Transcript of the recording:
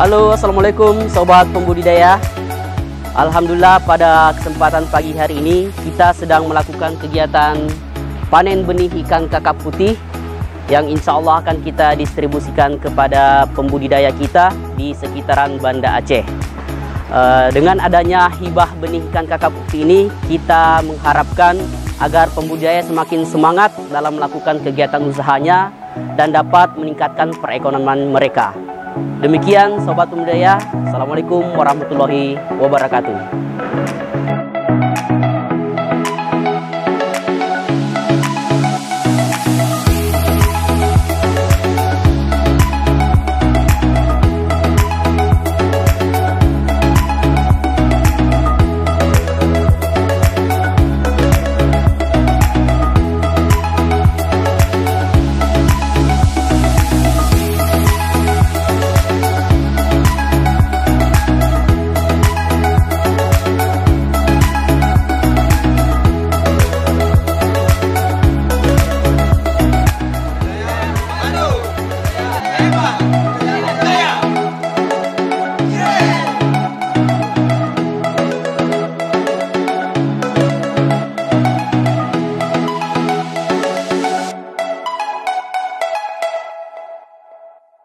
Halo, assalamualaikum sobat pembudidaya. Alhamdulillah pada kesempatan pagi hari ini kita sedang melakukan kegiatan panen benih ikan kakap putih yang insya Allah akan kita distribusikan kepada pembudidaya kita di sekitaran Banda Aceh. Dengan adanya hibah benih ikan kakap putih ini, kita mengharapkan agar pembudidaya semakin semangat dalam melakukan kegiatan usahanya dan dapat meningkatkan perekonomian mereka. Demikian sobat pembudidaya, assalamualaikum warahmatullahi wabarakatuh.